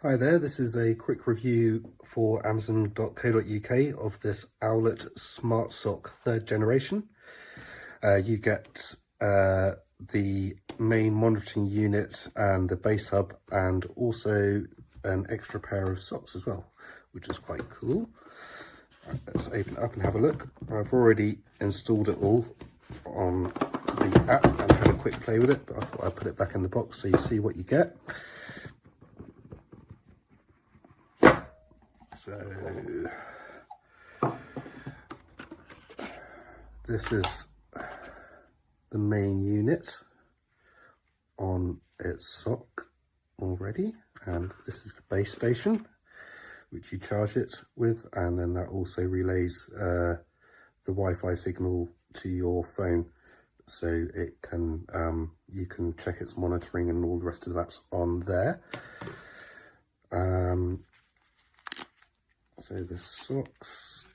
Hi there, this is a quick review for Amazon.co.uk of this Owlet Smart Sock 3rd generation. You get the main monitoring unit and the base hub, and also an extra pair of socks as well, which is quite cool. Right, let's open it up and have a look. I've already installed it all on the app and had a quick play with it, but I thought I'd put it back in the box so you see what you get. So this is the main unit on its sock already, and this is the base station which you charge it with, and then that also relays the Wi-Fi signal to your phone, so it can you can check its monitoring and all the rest of that's on there. So the socks,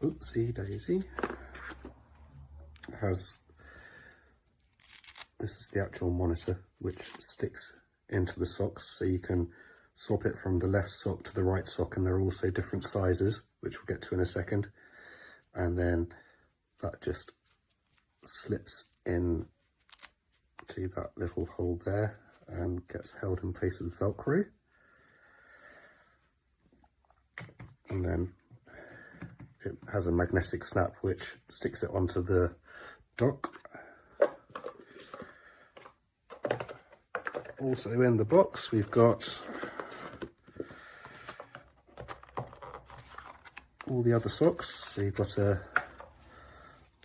oopsie daisy, this is the actual monitor which sticks into the socks, so you can swap it from the left sock to the right sock, and there are also different sizes which we'll get to in a second, and then that just slips in to that little hole there and gets held in place with Velcro. And then it has a magnetic snap which sticks it onto the dock. Also in the box we've got all the other socks. So you've got a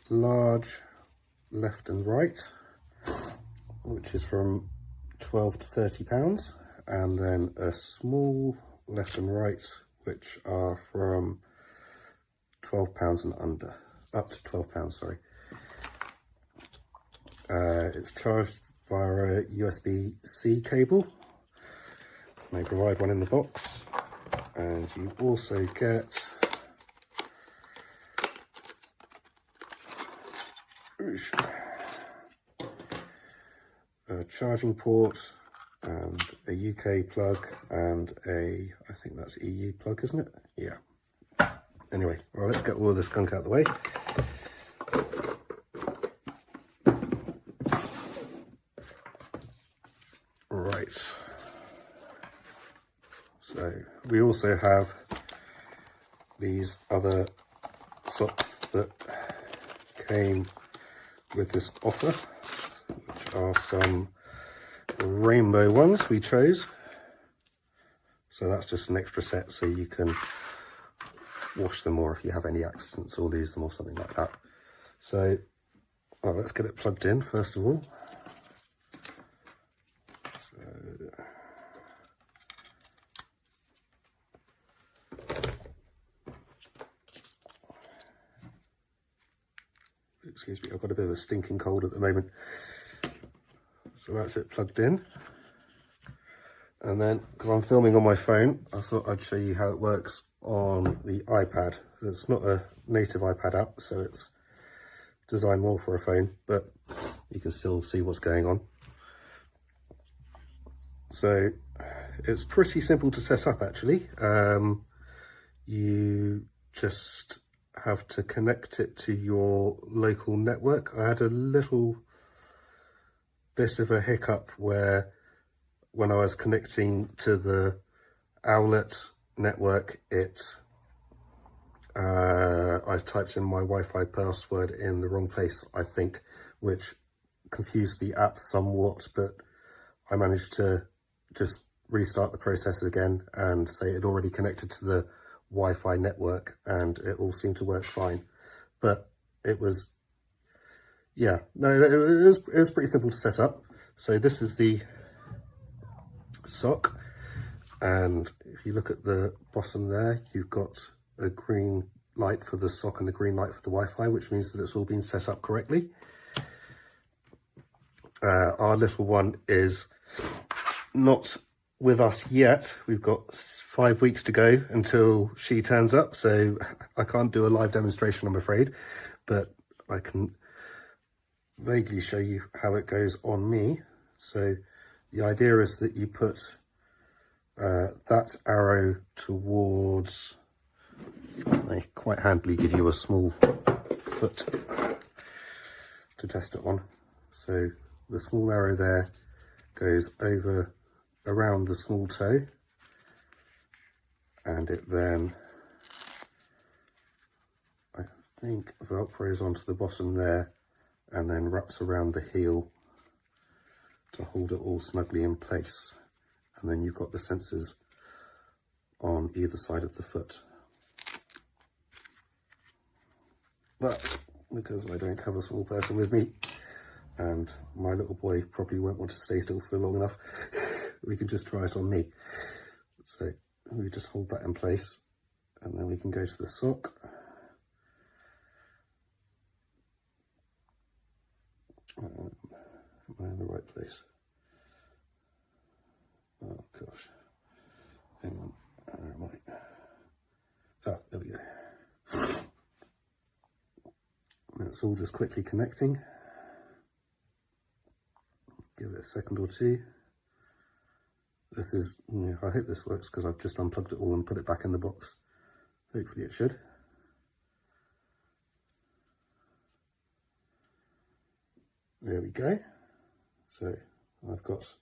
large left and right, which is from £12 to £30, and then a small left and right, which are from £12 and under, up to £12, sorry. It's charged via a USB-C cable. They provide one in the box, and you also get a charging port and a UK plug and I think that's EU plug, isn't it? Yeah. Anyway, well, let's get all of this gunk out of the way. Right. So we also have these other socks that came with this offer, which are some rainbow ones we chose. So that's just an extra set, so you can wash them, or if you have any accidents or lose them or something like that. So, well, let's get it plugged in first of all. Excuse me, I've got a bit of a stinking cold at the moment. So that's it plugged in. And then, because I'm filming on my phone, I thought I'd show you how it works on the iPad. It's not a native iPad app, so it's designed more for a phone, but you can still see what's going on. So it's pretty simple to set up, actually. You just have to connect it to your local network. I had a little bit of a hiccup where when I was connecting to the Owlet network, I typed in my Wi-Fi password in the wrong place, I think, which confused the app somewhat, but I managed to just restart the process again and say it had already connected to the Wi-Fi network, and it all seemed to work fine. But it was, yeah, no, it was pretty simple to set up. So this is the sock, and if you look at the bottom there, you've got a green light for the sock and a green light for the Wi-Fi, which means that it's all been set up correctly. Our little one is not with us yet. We've got 5 weeks to go until she turns up, so I can't do a live demonstration, I'm afraid, but I can vaguely show you how it goes on me. So The idea is that you put that arrow towards, they quite handily give you a small foot to test it on. So the small arrow there goes over around the small toe, and it then, I think, velcros onto the bottom there and then wraps around the heel to hold it all snugly in place. And then you've got the sensors on either side of the foot. But because I don't have a small person with me, and my little boy probably won't want to stay still for long enough, we can just try it on me. So we just hold that in place, and then we can go to the sock. Am I in the right place? Oh gosh, hang on, where am I? Ah, there we go. And it's all just quickly connecting. Give it a second or two. This is, I hope this works because I've just unplugged it all and put it back in the box. Hopefully it should. There we go. So I've got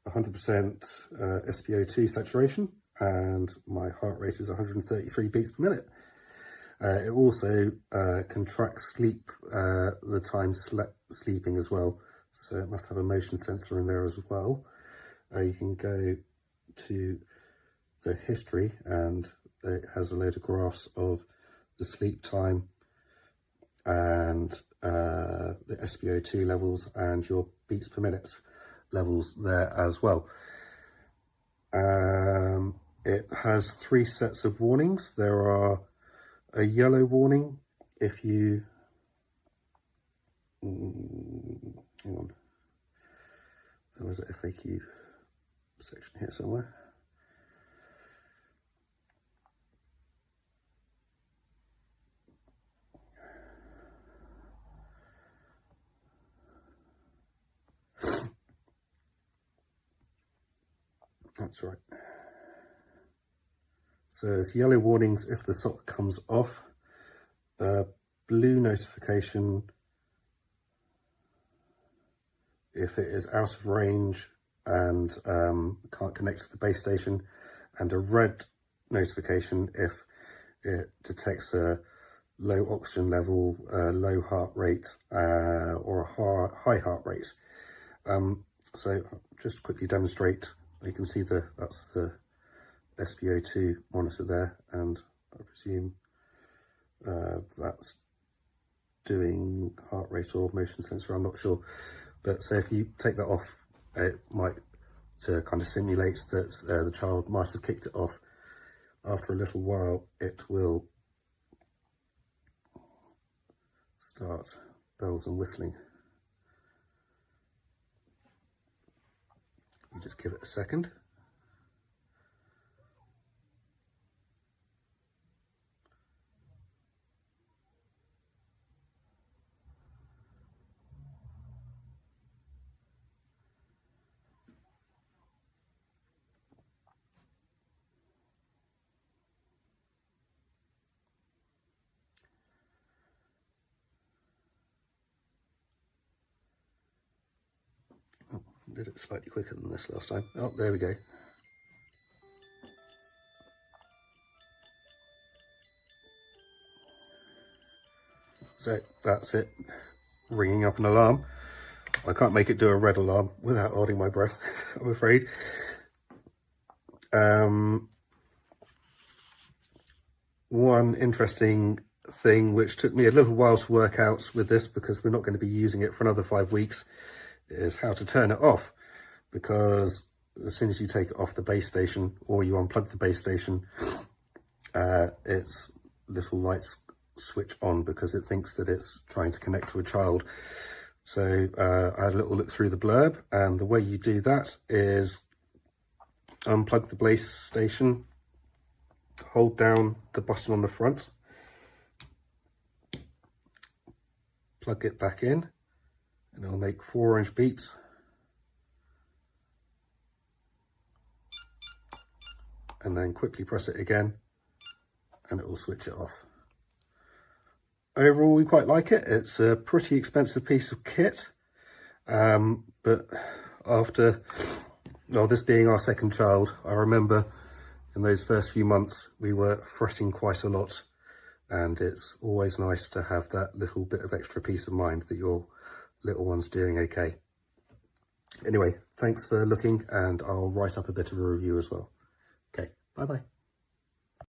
100% SpO2 saturation and my heart rate is 133 beats per minute. It also can track sleep, the time sleeping as well. So it must have a motion sensor in there as well. You can go to the history and it has a load of graphs of the sleep time and the SpO2 levels and your beats per minute levels there as well. It has 3 sets of warnings. There are a yellow warning if you, hang on, there was a FAQ section here somewhere. That's right. So there's yellow warnings if the sock comes off, blue notification if it is out of range and can't connect to the base station, and a red notification if it detects a low oxygen level, low heart rate, or a high heart rate. So just quickly demonstrate. You can see that's the SpO2 monitor there, and I presume that's doing heart rate or motion sensor, I'm not sure. But so if you take that off, it might, to kind of simulate that the child might have kicked it off. After a little while, it will start bells and whistling. You just give it a second. Did it slightly quicker than this last time. Oh, there we go. So that's it, ringing up an alarm. I can't make it do a red alarm without holding my breath, I'm afraid. One interesting thing which took me a little while to work out with this, because we're not going to be using it for another 5 weeks, is how to turn it off. Because as soon as you take it off the base station or you unplug the base station, its little lights switch on because it thinks that it's trying to connect to a child. So I had a little look through the blurb, and the way you do that is unplug the base station, hold down the button on the front, plug it back in, and it'll make 4 orange beeps. and then quickly press it again and it will switch it off. Overall, we quite like it. It's a pretty expensive piece of kit, but after, well, this being our second child, I remember in those first few months we were fretting quite a lot, and it's always nice to have that little bit of extra peace of mind that your little one's doing okay. Anyway, thanks for looking, and I'll write up a bit of a review as well. Okay, bye-bye.